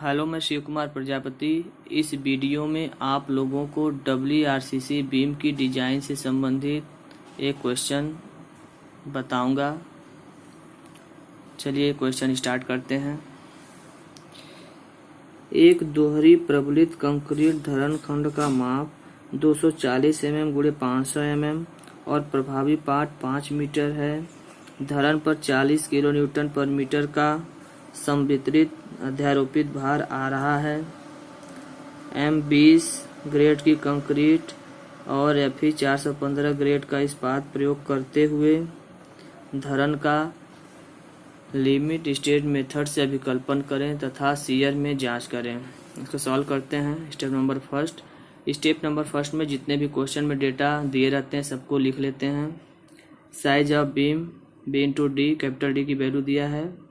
Hello, मैं शिव कुमार प्रजापति। इस video में आप लोगों को WRCC बीम की डिज़ाइन से संबंधित एक क्वेश्चन बताऊंगा। चलिए क्वेश्चन स्टार्ट करते हैं। एक दोहरी प्रबलित कंक्रीट धरण खंड का माप 240 mm गुणे 500 mm और प्रभावी पाट 5 मीटर है। धरण पर 40 किलो न्यूटन पर मीटर का संवितरित अध्यारोपित भार आ रहा है। M20 ग्रेड की कंक्रीट और Fe 415 ग्रेड का इस्पात प्रयोग करते हुए धरण का लिमिट स्टेट मेथड से अभिकल्पन करें तथा शियर में जांच करें। इसको सॉल्व करते हैं। स्टेप नंबर फर्स्ट में जितने भी क्वेश्चन में डेटा दिए रहते हैं सबको लिख लेते हैं। Size of beam B/D, capital D की वैल्यू दिया है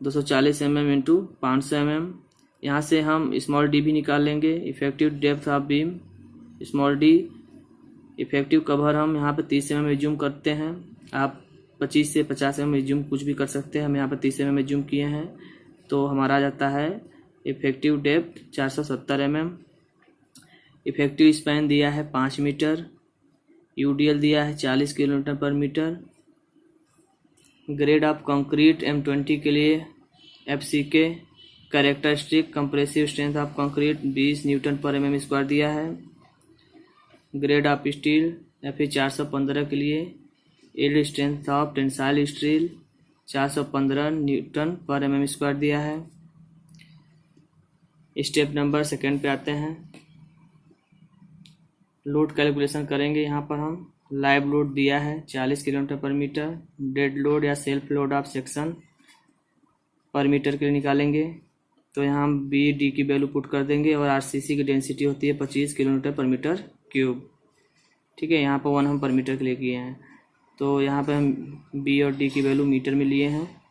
240 mm इंटू 500 mm। यहाँ से हम स्मॉल डी भी निकाल लेंगे। Effective depth of beam small D. Effective cover हम यहाँ पे 30 mm एज्यूम करते हैं। आप 25 से 50 mm एज्यूम कुछ भी कर सकते हैं। हम यहाँ पे 30 mm एज्यूम किए हैं तो हमारा आ जाता है effective depth 470 mm। Effective span दिया है 5 मीटर। UDL दिया है 40 किलोमीटर पर metre. Grade of concrete M20 के लिए FCK। Characteristic compressive strength of concrete 20 Newton पर mm स्क्वायर दिया है। ग्रेड ऑफ स्टील Fe 415 के लिए yield strength of tensile steel 415 Newton पर mm स्क्वायर दिया है। स्टेप नंबर सेकंड पे आते हैं। लोड कैलकुलेशन करेंगे। यहाँ पर हम लाइव लोड दिया है 40 किलोमीटर पर मीटर। डेड लोड या सेल्फ लोड ऑफ सेक्शन पर मीटर के लिए निकालेंगे तो यहाँ हम BD की वैल्यू पुट कर देंगे और RCC की डेंसिटी होती है 25 किलोमीटर पर मीटर क्यूब। ठीक है, यहाँ पर 1 हम पर मीटर के लिए किए हैं तो यहाँ पे हम B और D की वैल्यू मीटर में लिए हैं।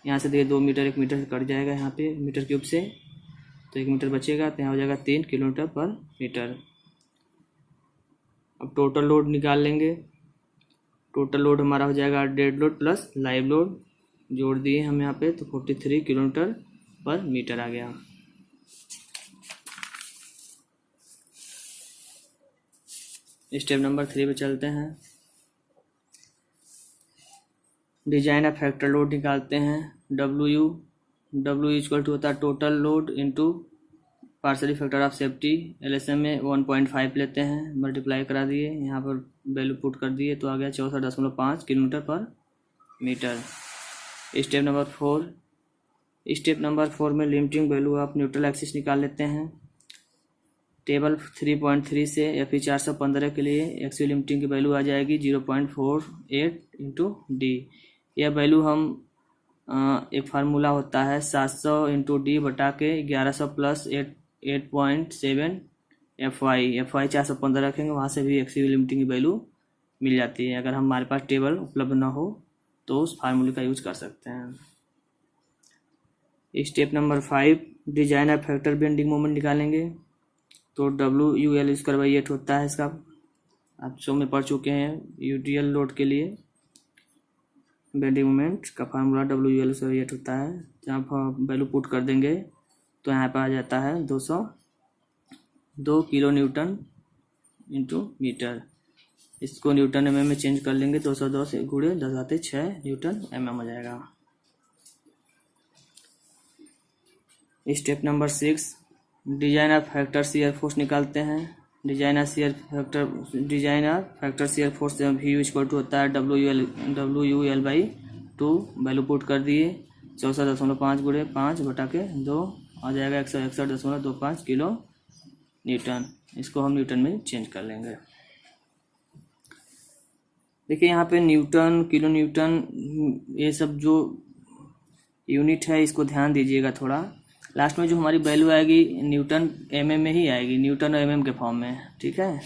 यहाँ से देखिए 2 मीटर 1 मीटर से कट जाएगा यहाँ पे मीटर क्यूब से, तो 1 मीटर बचेगा तो यहाँ हो जाएगा 3 किलोमीटर पर मीटर। अब टोटल लोड निकाल लेंगे। टोटल लोड हमारा हो जाएगा dead load plus live load जोड़ दिए हम यहाँ पे तो 43 किलोमीटर पर मीटर आ गया। स्टेप नंबर 3 पे चलते हैं। डिजाइन ऑफ फैक्टर लोड निकालते हैं। W इक्वल टू होता है total load into partial factor of safety. LSM में 1.5 लेते हैं, मल्टीप्लाई करा दिए, यहाँ पर वैल्यू पुट कर दिए तो आ गया 64.5 किलोमीटर पर मीटर। स्टेप नंबर 4 में limiting value of neutral axis निकाल लेते हैं। टेबल 3.3 से Fe 415 के लिए एक्सियल लिमिटिंग की वैल्यू आ जाएगी 0.48 इंटू डी। यह वैल्यू हम एक फार्मूला होता है 700 इंटू डी बटा के 1100 प्लस 8.7 FY 415 रखेंगे, वहाँ से भी एक्सियल लिमिटिंग की वैल्यू मिल जाती है। अगर हमारे पास टेबल उपलब्ध ना हो तो उस फार्मूले का यूज कर सकते हैं। Step number 5 design of factor bending moment निकालेंगे तो WUL/8 होता है इसका, आप शो में पढ़ चुके हैं। UDL लोड के लिए बेंडिंग मोमेंट का फार्मूला WUL/8 होता है। जहाँ पर वैल्यू पुट कर देंगे तो यहाँ पर आ जाता है 202 किलो न्यूटन इंटू मीटर। इसको न्यूटन mm में चेंज कर लेंगे 202 से गुणे 10⁶ न्यूटन mm हो जाएगा। Step number 6 design of factor shear force निकालते हैं। Design of factor shear force V equal to होता है WUL/2। वैल्यू पुट कर दिए 64.5 गुणे 5 बटा के 2 आ जाएगा 161.25 किलो न्यूटन। इसको हम न्यूटन में चेंज कर लेंगे। देखिए यहाँ पे न्यूटन, किलो न्यूटन, ये सब जो यूनिट है इसको ध्यान दीजिएगा थोड़ा। लास्ट में जो हमारी वैल्यू आएगी न्यूटन mm में ही आएगी, न्यूटन और mm के फॉर्म में। ठीक है,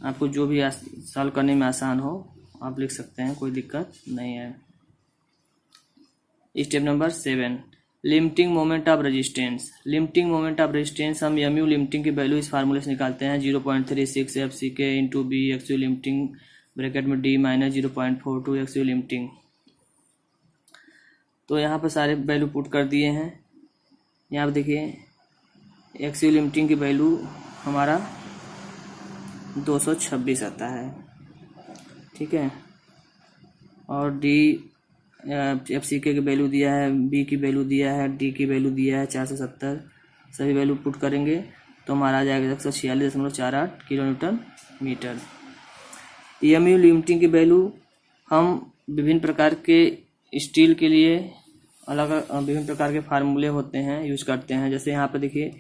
आपको जो भी सॉल्व करने में आसान हो आप लिख सकते हैं, कोई दिक्कत नहीं है। Step number 7 limiting moment of resistance. Limiting moment of resistance हम MU लिमिटिंग की वैल्यू इस फार्मूले से निकालते हैं 0.36 FCK into B axial limiting bracket में D माइनस 0.42 एक्सियल लिमिटिंग। तो यहाँ पर सारे वैल्यू पुट कर दिए हैं। यहाँ पे देखिए एक्सियल लिमिटिंग की वैल्यू हमारा 226 आता है, ठीक है। और डी एफ सी के वैल्यू दिया है, बी की वैल्यू दिया है, डी की वैल्यू दिया है 470। सभी वैल्यू पुट करेंगे तो हमारा आ जाएगा 146.48 kilo newton metre. EMU limiting की वैल्यू हम विभिन्न प्रकार के स्टील के लिए अलग विभिन्न प्रकार के फार्मूले होते हैं, यूज करते हैं। जैसे यहाँ पे देखिए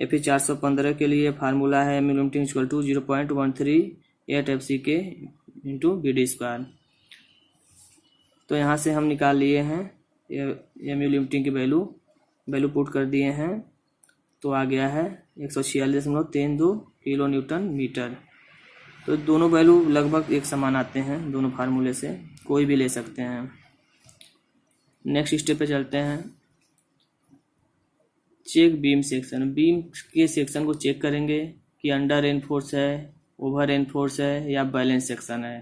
Fe 415 के लिए फार्मूला है EMU limiting equal to 0.138 FCK into BD²। तो यहाँ से हम निकाल लिए हैं EMU लिमिटिंग की वैल्यू पुट कर दिए हैं, तो आ गया है 146.32 किलो न्यूटन मीटर। तो दोनों वैल्यू लगभग एक समान आते हैं, दोनों फार्मूले से कोई भी ले सकते हैं। नेक्स्ट स्टेप पे चलते हैं। Check beam section. बीम के सेक्शन को चेक करेंगे कि अंडर रेनफोर्स है, ओवर रेनफोर्स है या बैलेंस सेक्शन है,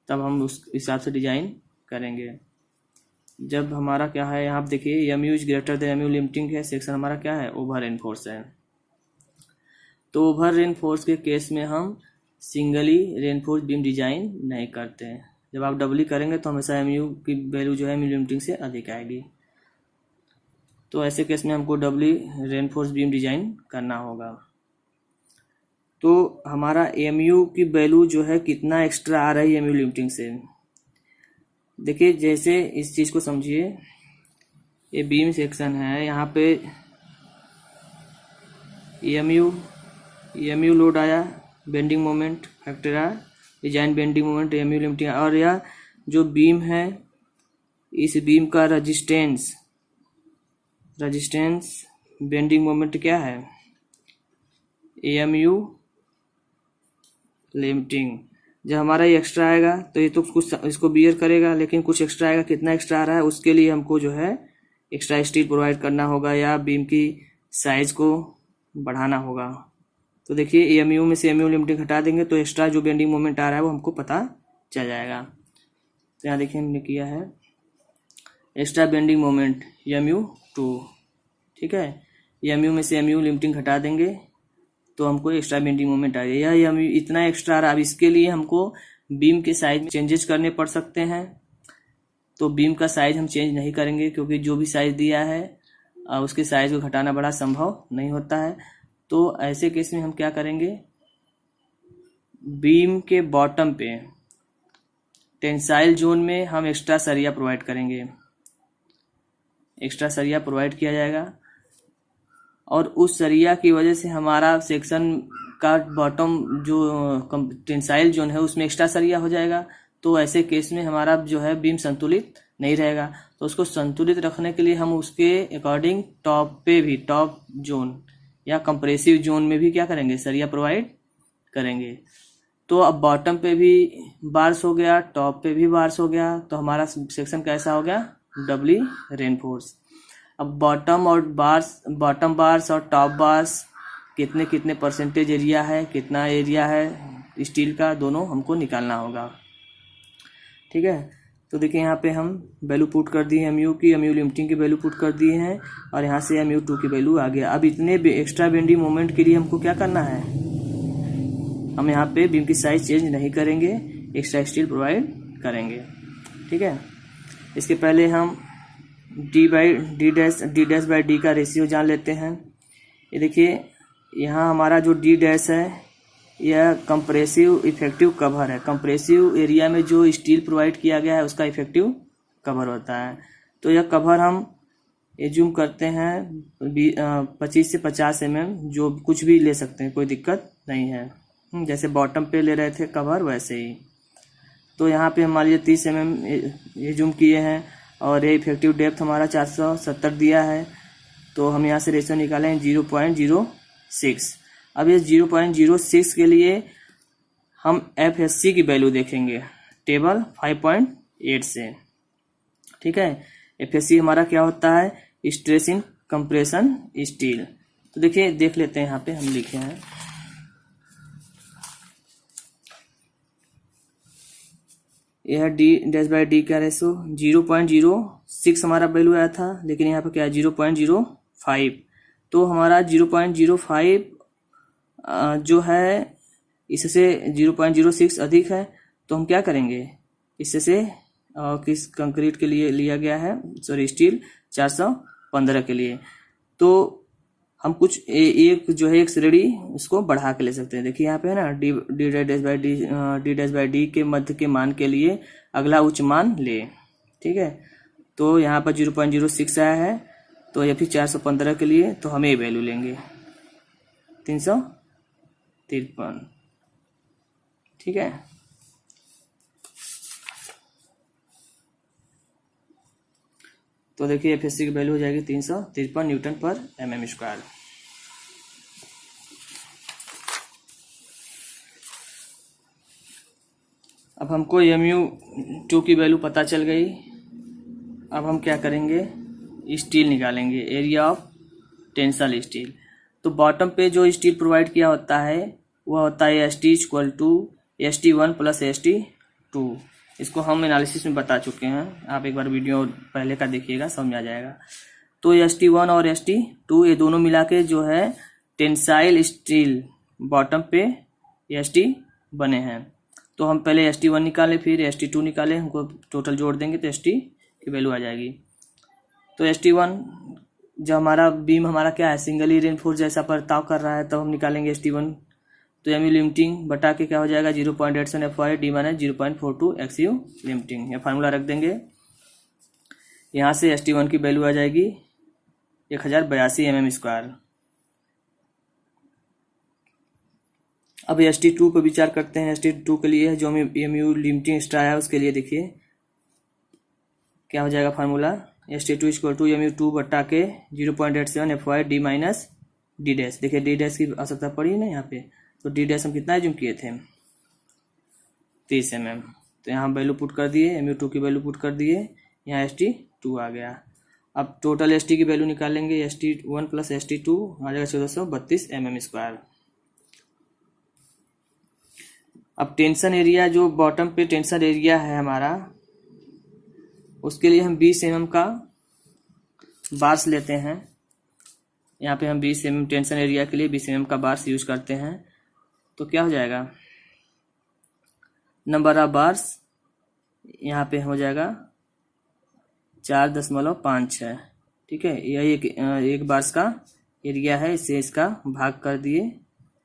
तब हम उस हिसाब से डिजाइन करेंगे। जब हमारा क्या है, यहाँ पे देखिए EMU is greater than EMU limiting है, सेक्शन हमारा क्या है, ओवर रेनफोर्स है। तो ओवर रेनफोर्स के केस में हम सिंगली रेनफोर्स बीम डिजाइन नहीं करते हैं। जब आप डबली करेंगे तो हमेशा EMU की वैल्यू जो है EMU लिमिटिंग से अधिक आएगी। तो ऐसे केस में हमको डबली रेनफोर्स बीम डिजाइन करना होगा। तो हमारा EMU की वैल्यू जो है कितना एक्स्ट्रा आ रही है EMU लिमिटिंग से। देखिए जैसे इस चीज़ को समझिए, ये बीम सेक्शन है, यहाँ पे EMU लोड आया, बेंडिंग मोमेंट फैक्टर आया, design bending moment EMU limiting, और यह जो बीम है इस बीम का रेजिस्टेंस बेंडिंग मोमेंट क्या है, EMU लिमिटिंग। जब हमारा ये एक्स्ट्रा आएगा तो ये तो कुछ इसको बियर करेगा, लेकिन कुछ एक्स्ट्रा आएगा, कितना एक्स्ट्रा आ रहा है उसके लिए हमको जो है एक्स्ट्रा स्टील प्रोवाइड करना होगा या बीम की साइज को बढ़ाना होगा। तो देखिए EMU में से EMU लिमिटिंग हटा देंगे तो एक्स्ट्रा जो बेंडिंग मोमेंट आ रहा है वो हमको पता चल जाएगा। तो यहाँ देखिए हमने किया है एक्स्ट्रा बेंडिंग मोमेंट EMU2, ठीक है। EMU में से EMU लिमिटिंग हटा देंगे तो हमको एक्स्ट्रा बेंडिंग मोमेंट आ गया। यह EMU इतना एक्स्ट्रा आ रहा है। अब इसके लिए हमको बीम के साइज में चेंजेस करने पड़ सकते हैं। तो बीम का साइज हम चेंज नहीं करेंगे, क्योंकि जो भी साइज दिया है उसके साइज को घटाना बड़ा संभव नहीं होता है। तो ऐसे केस में हम क्या करेंगे, बीम के बॉटम पे टेंसाइल जोन में हम एक्स्ट्रा सरिया प्रोवाइड करेंगे, एक्स्ट्रा सरिया प्रोवाइड किया जाएगा, और उस सरिया की वजह से हमारा सेक्शन का बॉटम जो टेंसाइल जोन है उसमें एक्स्ट्रा सरिया हो जाएगा। तो ऐसे केस में हमारा जो है बीम संतुलित नहीं रहेगा। तो उसको संतुलित रखने के लिए हम उसके अकॉर्डिंग टॉप पे भी, टॉप जोन या कंप्रेसिव जोन में भी क्या करेंगे, सरिया प्रोवाइड करेंगे। तो अब बॉटम पे भी बार्स हो गया, टॉप पे भी बार्स हो गया, तो हमारा सेक्शन कैसा हो गया, डबली रेनफोर्स। अब बॉटम बार्स और टॉप बार्स कितने कितने परसेंटेज एरिया है, कितना एरिया है स्टील का, दोनों हमको निकालना होगा, ठीक है। तो देखिए यहाँ पे हम वैल्यू पुट कर दिए EMU की, EMU लिमिटिंग की वैल्यू पुट कर दिए हैं, और यहाँ से EMU2 की वैल्यू आ गया। अब इतने एक्स्ट्रा बेंडिंग मोमेंट के लिए हमको क्या करना है, हम यहाँ पे बीम की साइज चेंज नहीं करेंगे, एक्स्ट्रा स्टील प्रोवाइड करेंगे, ठीक है। इसके पहले हम डी डैश बाई डी का रेशियो जान लेते हैं। ये देखिए यहाँ हमारा जो डी डैश है यह कंप्रेसिव इफेक्टिव कवर है। कंप्रेसिव एरिया में जो स्टील प्रोवाइड किया गया है उसका इफेक्टिव कवर होता है। तो यह कवर हम एज्यूम करते हैं 25 से 50 mm, जो कुछ भी ले सकते हैं, कोई दिक्कत नहीं है। जैसे बॉटम पे ले रहे थे कवर वैसे ही। तो यहाँ पे मान लीजिए 30 mm एज्यूम किए हैं, और ये इफेक्टिव डेप्थ हमारा 470 दिया है। तो हम यहाँ से रेशियो निकालें 0.06। अब ये 0.06 के लिए हम FSC की वैल्यू देखेंगे टेबल 5.8 से, ठीक है। FSC हमारा क्या होता है, स्ट्रेस इन कंप्रेशन स्टील। तो देखिए देख लेते हैं, यहाँ पे हम लिखे हैं यह डी डैश बाई डी का रेशो 0.06 हमारा वैल्यू आया था, लेकिन यहाँ पे क्या है 0.05 5, तो हमारा 0.05 जो है इससे 0.06 अधिक है। तो हम क्या करेंगे, इससे से किस कंक्रीट के लिए लिया गया है, सॉरी स्टील 415 के लिए। तो हम कुछ एक जो है एक श्रेणी उसको बढ़ा के ले सकते हैं। देखिए यहाँ पे है ना डी डैश बाई डी के मध्य के मान के लिए अगला उच्च मान ले, ठीक है। तो यहाँ पर 0.06 आया है, तो या फिर 415 के लिए तो हम ये वैल्यू लेंगे 353, ठीक है। तो देखिए एफएससी की वैल्यू हो जाएगी 353 न्यूटन पर mm स्क्वायर। अब हमको mu2 की वैल्यू पता चल गई। अब हम क्या करेंगे, स्टील निकालेंगे, एरिया ऑफ टेंसल स्टील। तो बॉटम पे जो स्टील प्रोवाइड किया होता है वह होता है ST equal to ST1 plus ST2। इसको हम एनालिसिस में बता चुके हैं, आप एक बार वीडियो पहले का देखिएगा, समझ आ जाएगा। तो ST1 और ST2 ये दोनों मिला के जो है टेंसाइल स्टील बॉटम पे ST बने हैं। तो हम पहले ST1 निकाले, फिर ST2 निकाले, हमको टोटल जोड़ देंगे तो ST की वैल्यू आ जाएगी। तो ST1 जो हमारा बीम हमारा क्या है, सिंगली रेनफोर्स जैसा बर्ताव कर रहा है, तब हम निकालेंगे ST1। तो MU लिमिटिंग बटा के क्या हो जाएगा 0.87 FY D minus 0.42 XU limiting, यह फार्मूला रख देंगे। यहाँ से ST1 की वैल्यू आ जाएगी 1082 mm स्क्वायर। अब ST2 पर विचार करते हैं। ST2 के लिए जो MU लिमिटिंग एक्स्ट्रा है उसके लिए देखिए क्या हो जाएगा formula, ST2 equal to MU2 बटा के 0.87 FY D minus D dash. देखिए D डैश की आवश्यकता पड़ी ना यहाँ पे, तो D डैश हम कितना एज्यूम किए थे 30 mm। तो यहाँ वैल्यू पुट कर दिए, MU2 की वैल्यू पुट कर दिए, यहाँ ST2 आ गया। अब टोटल ST की वैल्यू निकालेंगे, ST1 प्लस ST2 आ जाएगा 1432 mm स्क्वायर। अब टेंशन एरिया जो बॉटम पे टेंशन एरिया है हमारा, उसके लिए हम 20 mm का बार्स लेते हैं। यहाँ पे हम 20 mm टेंशन एरिया के लिए 20 mm का बार्स यूज करते हैं। तो क्या हो जाएगा, नंबर ऑफ बार्स यहाँ पे हो जाएगा 4.56, ठीक है। यह एक बार्स का एरिया है, इससे इसका भाग कर दिए,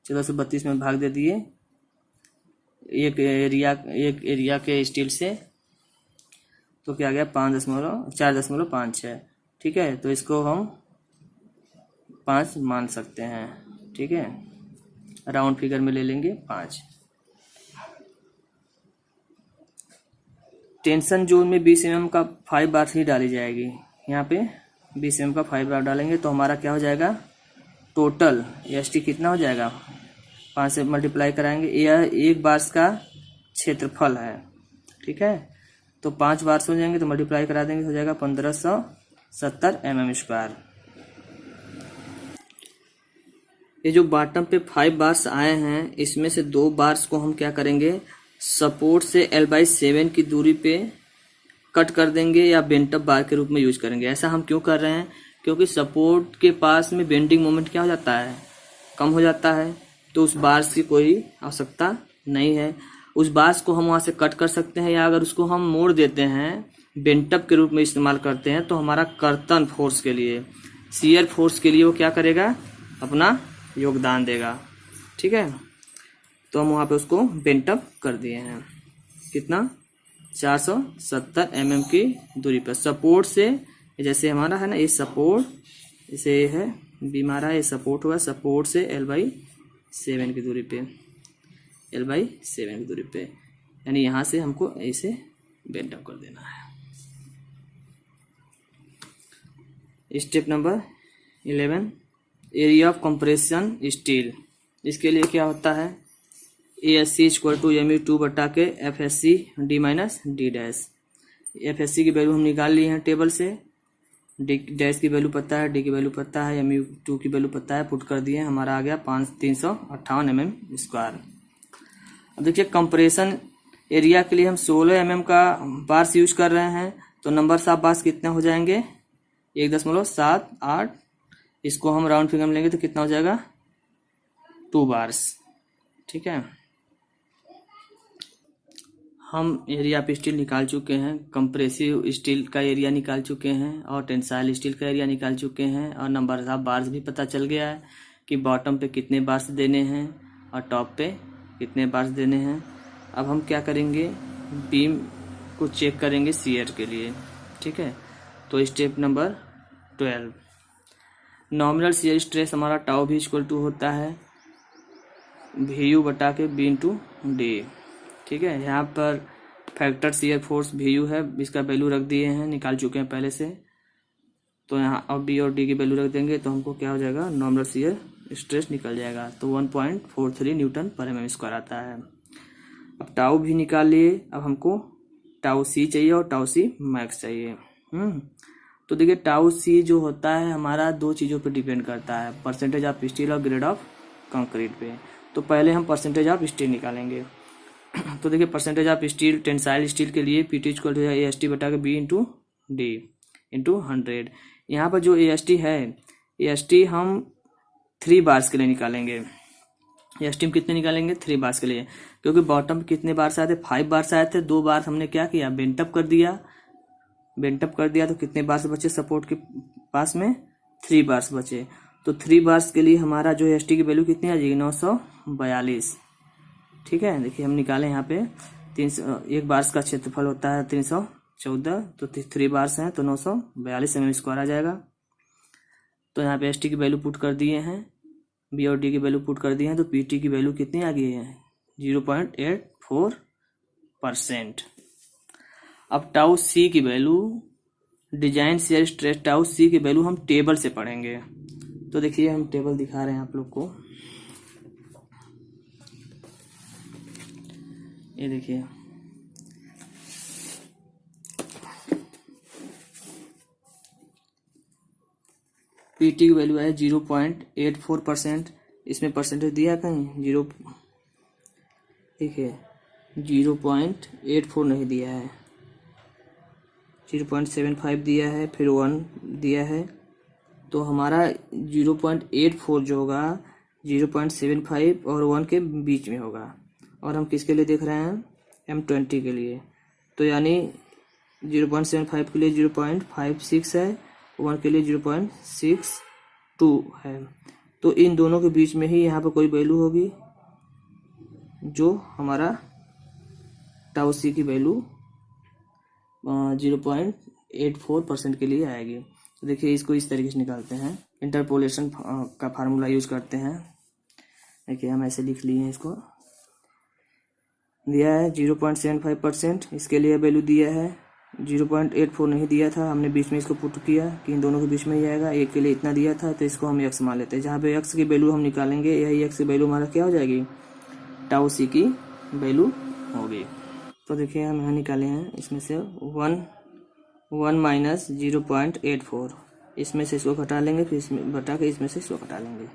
1432 में भाग दे दिए एक एरिया के स्टील से, तो क्या आ गया 4.56, ठीक है। तो इसको हम 5 मान सकते हैं, ठीक है, राउंड फिगर में ले लेंगे 5। टेंशन जोन में 20 mm का 5 बार ही डाली जाएगी। यहाँ पे 20 mm का 5 बार डालेंगे तो हमारा क्या हो जाएगा, टोटल ST कितना हो जाएगा, 5 से मल्टीप्लाई कराएंगे। यह एक बार्स का क्षेत्रफल है, ठीक है। तो 5 बार्स हो जाएंगे तो मल्टीप्लाई करा देंगे, हो जाएगा 1570 mm स्क्वायर। ये जो बॉटम पे 5 बार्स आए हैं, इसमें से 2 बार्स को हम क्या करेंगे, सपोर्ट से L/7 की दूरी पे कट कर देंगे या बेंटअप बार के रूप में यूज करेंगे। ऐसा हम क्यों कर रहे हैं, क्योंकि सपोर्ट के पास में बेंडिंग मोमेंट क्या हो जाता है, कम हो जाता है। तो उस बार्स की कोई आवश्यकता नहीं है। उस बार्स को हम वहाँ से कट कर सकते हैं, या अगर उसको हम मोड़ देते हैं बेंटअप के रूप में इस्तेमाल करते हैं, तो हमारा कर्तन फोर्स के लिए, शियर फोर्स के लिए वो क्या करेगा, अपना योगदान देगा, ठीक है। तो हम वहाँ पे उसको बेंटअप कर दिए हैं, कितना 470 mm की दूरी पर सपोर्ट से। जैसे हमारा है ना ये सपोर्ट, इसे है बीम आ रहा है, ये सपोर्ट हुआ, सपोर्ट से L/7 की दूरी पे, L/7 की दूरी पे, यानी यहाँ से हमको ऐसे बेंटअप कर देना है। Step number 11, area of compression steel. इसके लिए क्या होता है, ASC इक्वल टू MU2 बटा के FSC D minus D dash. FSC की वैल्यू हम निकाल लिए हैं टेबल से, D डैश की वैल्यू पता है, D की वैल्यू पता है, MU2 की वैल्यू पता है, पुट कर दिए, हमारा आ गया 358 mm स्क्वायर। अब देखिए कंप्रेशन एरिया के लिए हम 16 mm का बार्स यूज कर रहे हैं, तो नंबर ऑफ बार्स कितने हो जाएंगे, 1.78 इसको हम राउंड फिगर में लेंगे तो कितना हो जाएगा 2 बार्स। ठीक है, हम एरिया ऑफ स्टील निकाल चुके हैं, कंप्रेसिव स्टील का एरिया निकाल चुके हैं और टेंसाइल स्टील का एरिया निकाल चुके हैं और नंबर ऑफ बार्स भी पता चल गया है कि बॉटम पे कितने बार्स देने हैं और टॉप पे कितने बार्स देने हैं। अब हम क्या करेंगे, बीम को चेक करेंगे शियर के लिए। ठीक है, तो step number 12, nominal shear stress हमारा टाउ भी इक्वल टू होता है VU बटा के B इंटू डी। ठीक है, यहाँ पर फैक्टर शियर फोर्स VU है, इसका वैल्यू रख दिए हैं, निकाल चुके हैं पहले से। तो यहाँ अब B और D की वैल्यू रख देंगे तो हमको क्या हो जाएगा, नॉमिनल शियर स्ट्रेस निकल जाएगा। तो 1.43 न्यूटन पर mm स्क्वायर आता है। अब टाउ भी निकाल लिए, अब हमको टाउ C चाहिए और टाउ C मैक्स चाहिए। तो देखिए टाउ C जो होता है हमारा 2 चीज़ों पे डिपेंड करता है, परसेंटेज ऑफ स्टील और ग्रेड ऑफ कंक्रीट पे। तो पहले हम परसेंटेज ऑफ स्टील निकालेंगे। तो देखिए percentage of steel, tensile steel के लिए PT इक्वल टू AST बटा के B इंटू डी इंटू 100। यहाँ पर जो AST है, AST हम 3 बार्स के लिए निकालेंगे। AST हम कितने निकालेंगे, 3 बार्स के लिए, क्योंकि बॉटम कितने बार्स आए थे, 5 बार्स आए थे। 2 बार हमने क्या किया, बेंटअप कर दिया। बेंटअप कर दिया तो कितने बार्स बचे सपोर्ट के पास में, 3 बार्स बचे। तो 3 बार्स के लिए हमारा जो AST की वैल्यू कितनी आ जाएगी, 942। ठीक है, देखिए हम निकालें यहाँ पे 1 बार्स का क्षेत्रफल होता है 314, तो 3 बार्स हैं तो 942 mm स्क्वायर आ जाएगा। तो यहाँ पे ST की वैल्यू पुट कर दिए हैं, B और D की वैल्यू पुट कर दिए हैं, तो PT की वैल्यू कितनी आ गई है, 0.84%। अब टाउ C की value, design shear stress tau C की वैल्यू हम टेबल से पढ़ेंगे। तो देखिए हम टेबल दिखा रहे हैं आप लोग को, ये देखिए PT की वैल्यू है 0.84%। इसमें परसेंटेज दिया है कहीं, 0, देखिए 0.84 नहीं दिया है, 0.75 दिया है, फिर 1 दिया है। तो हमारा 0.84 जो होगा 0.75 और 1 के बीच में होगा। और हम किसके लिए देख रहे हैं, M20 के लिए। तो यानी 0.75 के लिए 0.56 है, 1 के लिए 0.62 है। तो इन दोनों के बीच में ही यहाँ पर कोई वैल्यू होगी जो हमारा टाउ C की वैल्यू 0.84% के लिए आएगी। तो देखिए इसको इस तरीके से निकालते हैं, इंटरपोलेशन का फार्मूला यूज करते हैं। देखिए हम ऐसे लिख लिए हैं, इसको दिया है 0.75%, इसके लिए वैल्यू दिया है 0.84 नहीं दिया था, हमने बीच में इसको पुट किया कि इन दोनों के बीच में ही आएगा। एक के लिए इतना दिया था तो इसको हम x मान लेते हैं। जहाँ पे x की वैल्यू हम निकालेंगे, यही x की वैल्यू हमारा क्या हो जाएगी, टाउ C की वैल्यू होगी। तो देखिए हम यहाँ निकाले हैं, इसमें से 1 माइनस 0.84, इसमें से इसको घटा लेंगे, फिर इसमें बटा के इसमें से इसको घटा लेंगे।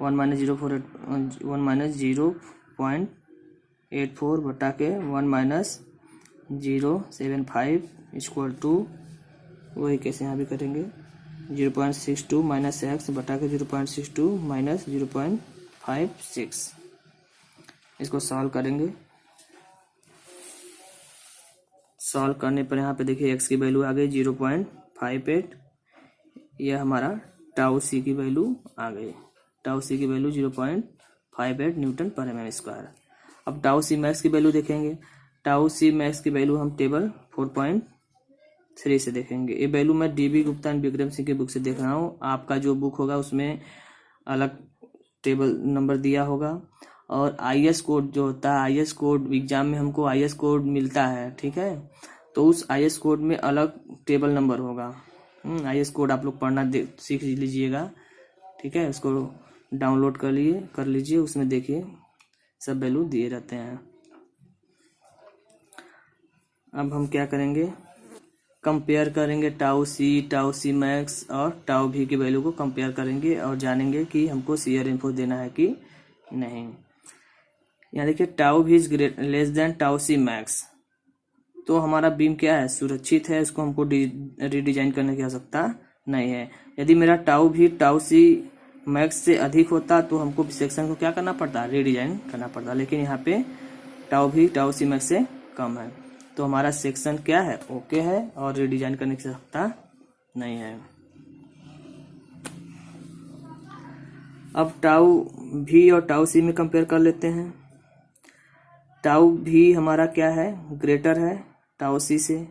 1 माइनस 0.84 बटा के 1 माइनस 0.75 इक्वल टू, वही कैसे यहाँ भी करेंगे, 0.62 माइनस एक्स बटा के 0.62 माइनस 0.56। इसको सॉल्व करेंगे। सॉल्व करने पर यहाँ पे देखिए एक्स की वैल्यू आ गई 0.58, यह हमारा टाउ C की वैल्यू आ गई। टाउ C की वैल्यू 0.58 न्यूटन पर mm स्क्वायर। अब टाउ C मैक्स की वैल्यू देखेंगे। टाउ C मैक्स की वैल्यू हम टेबल 4.3 से देखेंगे। ये वैल्यू मैं DB गुप्ता एंड विक्रम सिंह की बुक से देख रहा हूँ, आपका जो बुक होगा उसमें अलग टेबल नंबर दिया होगा। और IS कोड जो होता है, IS कोड एग्जाम में हमको IS कोड मिलता है, ठीक है, तो उस IS कोड में अलग टेबल नंबर होगा। IS कोड आप लोग पढ़ना सीख लीजिएगा, ठीक है, उसको डाउनलोड कर लीजिए, उसमें देखिए सब वैल्यू दिए रहते हैं। अब हम क्या करेंगे, कंपेयर करेंगे टाउ C मैक्स और टाउ V की वैल्यू को कंपेयर करेंगे और जानेंगे कि हमको शियर रिइंफोर्स देना है कि नहीं। यहाँ देखिए tau V is less than tau C max, तो हमारा बीम क्या है, सुरक्षित है, इसको हमको रीडिजाइन करने की आवश्यकता नहीं है। यदि मेरा टाउ भी टाउ सी मैक्स से अधिक होता तो हमको सेक्शन को क्या करना पड़ता, रीडिजाइन करना पड़ता, लेकिन यहाँ पे टाउ भी टाउ सी मैक्स से कम है, तो हमारा सेक्शन क्या है, ओके है और रीडिजाइन करने की आवश्यकता नहीं है। अब टाउ भी और टाउ सी में कंपेयर कर लेते हैं। टाउ भी हमारा क्या है, ग्रेटर है टाउ सी से,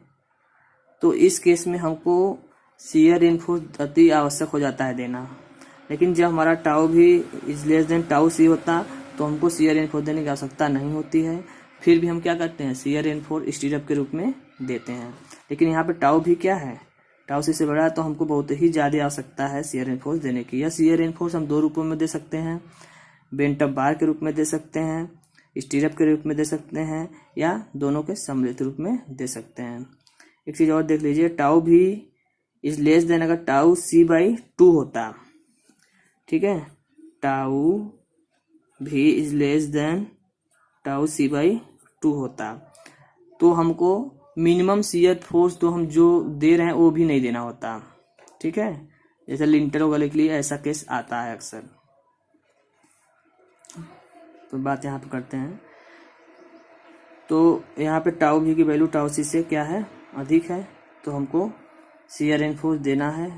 तो इस केस में हमको शियर रेनफोर्स अति आवश्यक हो जाता है देना। लेकिन जब हमारा टाउ भी इज लेस देन टाउ सी होता तो हमको शियर रेनफोर्स देने की आवश्यकता नहीं होती है, फिर भी हम क्या करते हैं, शियर रेनफोर्स स्टीरअप के रूप में देते हैं। लेकिन यहाँ पे टाउ भी क्या है, टाउ सी से बड़ा है, तो हमको बहुत ही ज़्यादा आवश्यकता है शियर रेनफोर्स देने की। या शियर रेनफोर्स हम दो रूपों में दे सकते हैं, बेंट अप बार के रूप में दे सकते हैं, स्टीरअप के रूप में दे सकते हैं, या दोनों के सम्मिलित रूप में दे सकते हैं। एक चीज़ और देख लीजिए, टाउ भी इज लेस देन अगर टाउ सी बाई 2 होता, ठीक है, टाउ भी is less than tau c by 2 होता तो हमको मिनिमम शियर फोर्स तो हम जो दे रहे हैं वो भी नहीं देना होता, ठीक है। जैसे लिंटर वगैरह के लिए ऐसा केस आता है अक्सर। तो बात यहाँ पे करते हैं, तो यहाँ पे टाउ भी की वैल्यू टाउ सी से क्या है, अधिक है, तो हमको शियर रेनफोर्स देना है।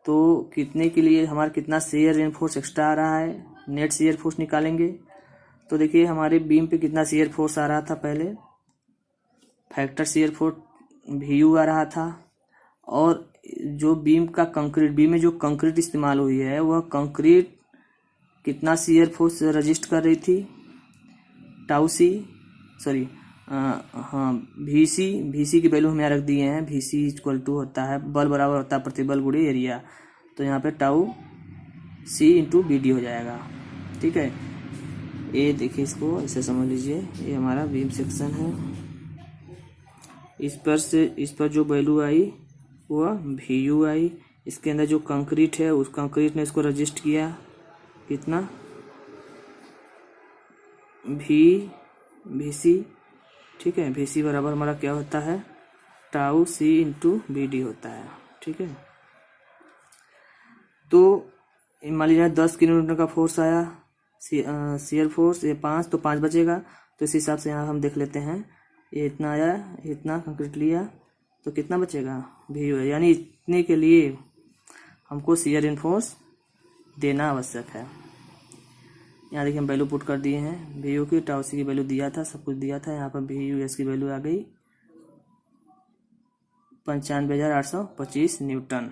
तो कितने के लिए हमारा कितना शियर रेनफोर्स एक्स्ट्रा आ रहा है, नेट शियर फोर्स निकालेंगे। तो देखिए हमारे बीम पे कितना शियर फोर्स आ रहा था, पहले फैक्टर शियर फोर्स VU आ रहा था, और जो बीम का कंक्रीट, बीम में जो कंक्रीट इस्तेमाल हुई है वह कंक्रीट कितना शियर फोर्स रजिस्ट कर रही थी, टाउ सी, सॉरी हाँ VC की वैल्यू हम यहाँ रख दिए हैं, VC इक्वल टू होता है बल बराबर होता है प्रतिबल गुणे एरिया, तो यहाँ पे टाउ C इंटू BD हो जाएगा, ठीक है। ये देखिए इसको ऐसे समझ लीजिए, ये हमारा बीम सेक्शन है, इस पर जो वैल्यू आई वह VU आई, इसके अंदर जो कंक्रीट है उस कंक्रीट ने इसको रजिस्ट किया कितना, VC, ठीक है। VC बराबर हमारा क्या होता है, टाउ C इंटू BD होता है, ठीक है। तो मान लीजिए 10 किलोमीटर का फोर्स आया, शियर फोर्स ये 5, तो 5 बचेगा, तो इस हिसाब से यहाँ हम देख लेते हैं, ये इतना आया, इतना कंक्रीट लिया, तो कितना बचेगा, VU, यानी इतने के लिए हमको शियर रेनफोर्स देना आवश्यक है। यहाँ देखिए हम वैल्यू पुट कर दिए हैं, VU की, टाउ सी की वैल्यू दिया था, सब कुछ दिया था, यहाँ पर VUS की वैल्यू आ गई 95,825 newton.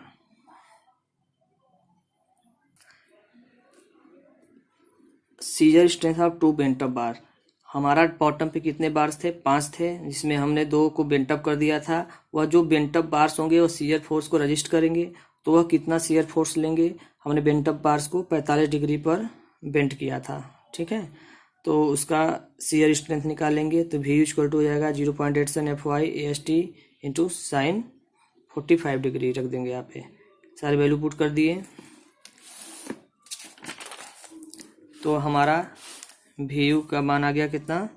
Shear strength of 2 bent up bar, हमारा बॉटम पे कितने बार्स थे, 5 थे, जिसमें हमने 2 को बेंट अप कर दिया था। वह जो बेंट अप बार्स होंगे वो शियर फोर्स को रजिस्ट करेंगे, तो वह कितना शियर फोर्स लेंगे, हमने बेंट अप बार्स को 45 डिग्री पर बेंट किया था, ठीक है। तो उसका शियर स्ट्रेंथ निकालेंगे, तो VU इक्वल टू हो जाएगा 0.87 FY AST into sine 45 degree रख देंगे, यहाँ पे सारे वैल्यू पुट कर दिए, तो हमारा VU का मान आ गया कितना,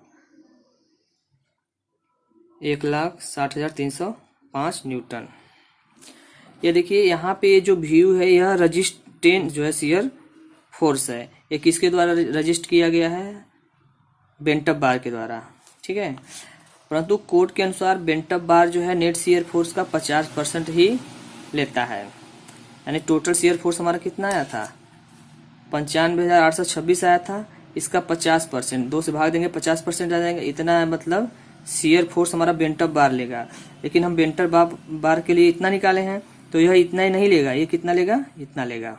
1,60,305 न्यूटन। ये देखिए यहाँ पे जो VU है यह रजिस्टेंस जो है शियर फोर्स है, ये किसके द्वारा रजिस्ट किया गया है, बेंट अप बार के द्वारा, ठीक है। परंतु कोड के अनुसार बेंट अप बार जो है नेट शियर फोर्स का 50% ही लेता है, यानी टोटल शियर फोर्स हमारा कितना आया था, 95,826 आया था, इसका 50%, 2 से भाग देंगे 50% आ जाएगा, इतना मतलब शियर फोर्स हमारा बेंट अप बार लेगा। लेकिन हम बेंट अप बार के लिए इतना निकाले हैं, तो यह इतना ही नहीं लेगा, ये कितना लेगा, इतना लेगा,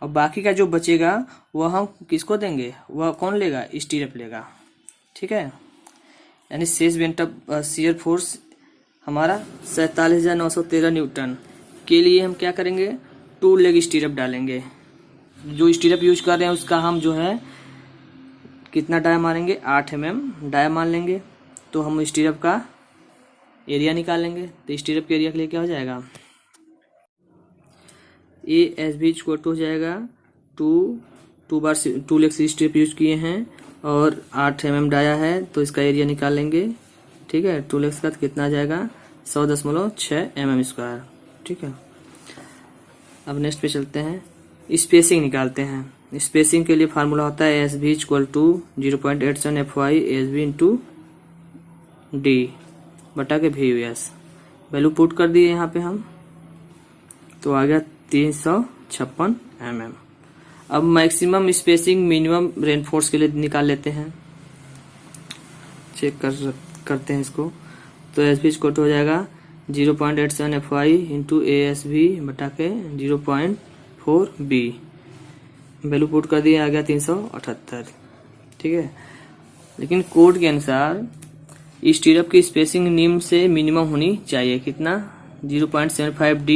और बाकी का जो बचेगा वह हम किसको देंगे, वह कौन लेगा, स्टीरअप लेगा, ठीक है। यानी शेष बेंट अप शियर फोर्स हमारा 47,913 न्यूटन के लिए हम क्या करेंगे, 2 लेग स्टीरअप डालेंगे। जो स्टीरअप यूज कर रहे हैं उसका हम जो है कितना डाया मारेंगे, 8 mm डाया मान लेंगे, तो हम स्टीरअप का एरिया निकालेंगे। तो स्टीरअप के एरिया के लिए क्या हो जाएगा, ASB इक्वल टू हो जाएगा 2 लेग स्टीरअप यूज किए हैं और 8 mm डाया है, तो इसका एरिया निकालेंगे, ठीक है। 2 लेग्स का तो कितना आ जाएगा, 100.6 mm स्क्वायर, ठीक है। अब नेक्स्ट पे चलते हैं, स्पेसिंग निकालते हैं। स्पेसिंग के लिए फार्मूला होता है S B equal to 0.87 FY S B into D बटा K V U S. Value put कर दिए यहाँ पे हम, तो आ गया 356 mm। अब मैक्सिमम स्पेसिंग मिनिमम रेनफोर्स के लिए निकाल लेते हैं, चेक करते हैं इसको। तो एस बी इक्वल टू हो जाएगा 0.87 FY into A S B बटा के 0.4 B। वैल्यू पुट कर दिया, आ गया 378। ठीक है, लेकिन कोड के अनुसार स्टीरअप की स्पेसिंग निम्न से मिनिमम होनी चाहिए, कितना 0.75 D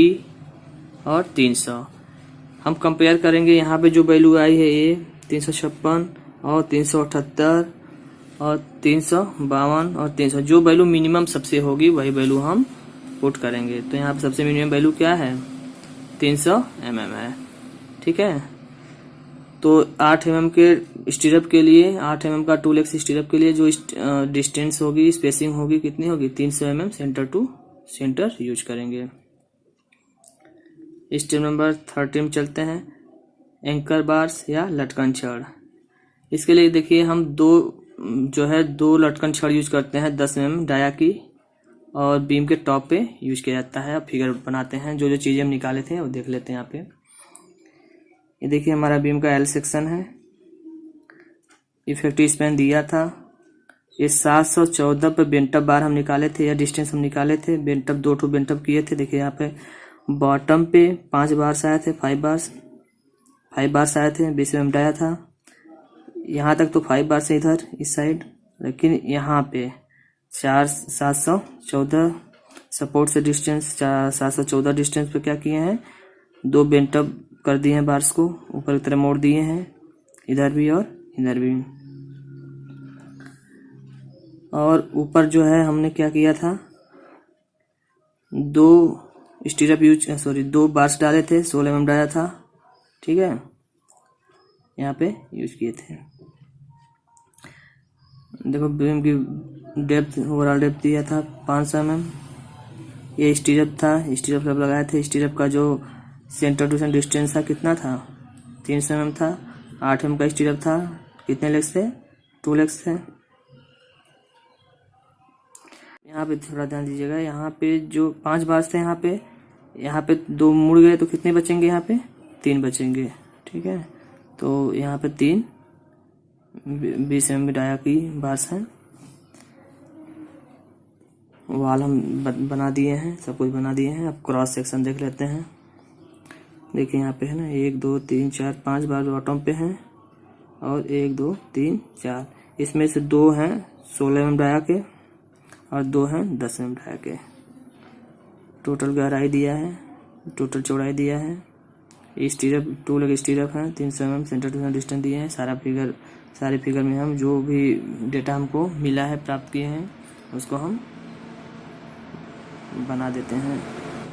और 300। हम कंपेयर करेंगे, यहाँ पे जो वैल्यू आई है ये 356 और 378 और 352 और 300, जो वैल्यू मिनिमम सबसे होगी वही वैल्यू हम पुट करेंगे। तो यहाँ पे सबसे मिनिमम वैल्यू क्या है, 300 mm है। ठीक है, तो 8 mm के स्टीरअप के लिए, 8 mm का 2x स्टीरअप के लिए जो डिस्टेंस होगी, स्पेसिंग होगी, कितनी होगी 300 mm centre to centre use करेंगे। स्टेप नंबर 13 में चलते हैं, एंकर बार्स या लटकन छड़। इसके लिए देखिए हम दो लटकन छड़ यूज करते हैं 10 mm डाया की, और बीम के टॉप पे यूज किया जाता है। अब फिगर बनाते हैं, जो जो चीजें हम निकाले थे वो देख लेते हैं। यहाँ पे ये देखिए हमारा बीम का एल सेक्शन है, इफेक्टिव स्पैन दिया था, ये 714 पे बेंटअप बार हम निकाले थे, या डिस्टेंस हम निकाले थे। बेंटअप 2 ठो बेंटअप किए थे। देखिए यहाँ पे बॉटम पे 5 बार्स आए थे, 5 बार्स आए थे, 20 mm डाया था। यहाँ तक तो 5 बार्स है इधर इस साइड, लेकिन यहाँ पे 714 सपोर्ट से डिस्टेंस 714 डिस्टेंस पे क्या किए हैं, 2 बेंटअप कर दिए हैं, बार्स को ऊपर की तरफ मोड़ दिए हैं, इधर भी और इधर भी। और ऊपर जो है हमने क्या किया था, 2 बार्स डाले थे, 16 mm डाला था। ठीक है, यहाँ पे यूज किए थे। देखो बीम की डेप्थ, ओवरऑल डेप्थ दिया था 500 mm। ये स्टीरअप था, स्टीरअप सब लगाए थे। स्टीरअप का जो सेंटर टू सेंटर डिस्टेंस था कितना था, 300 mm था। 8 mm का स्टीरअप था, कितने लेग्स थे, 2 लेग्स थे। यहाँ पे थोड़ा ध्यान दीजिएगा, यहाँ पे जो 5 बार्स थे, यहाँ पे 2 मुड़ गए तो कितने बचेंगे, यहाँ पे 3 बचेंगे। ठीक है, तो यहाँ पे 3 20 mm डाया की बार्स हैं। वाल हम बना दिए हैं, सब कुछ बना दिए हैं। अब क्रॉस सेक्शन देख लेते हैं। देखिए यहाँ पे है ना 1 2 3 4 5 बार बॉटम पे हैं, और 1 2 3 4, इसमें से 2 हैं 16 mm डाया के और 2 हैं 10 mm डाया के। टोटल गहराई दिया है, टोटल चौड़ाई दिया है। स्टीरअप 2 लेग स्टीरअप है, 300 mm centre to centre distance दिए हैं। सारे फिगर में हम जो भी डेटा हमको मिला है, प्राप्त किए हैं, उसको हम बना देते हैं।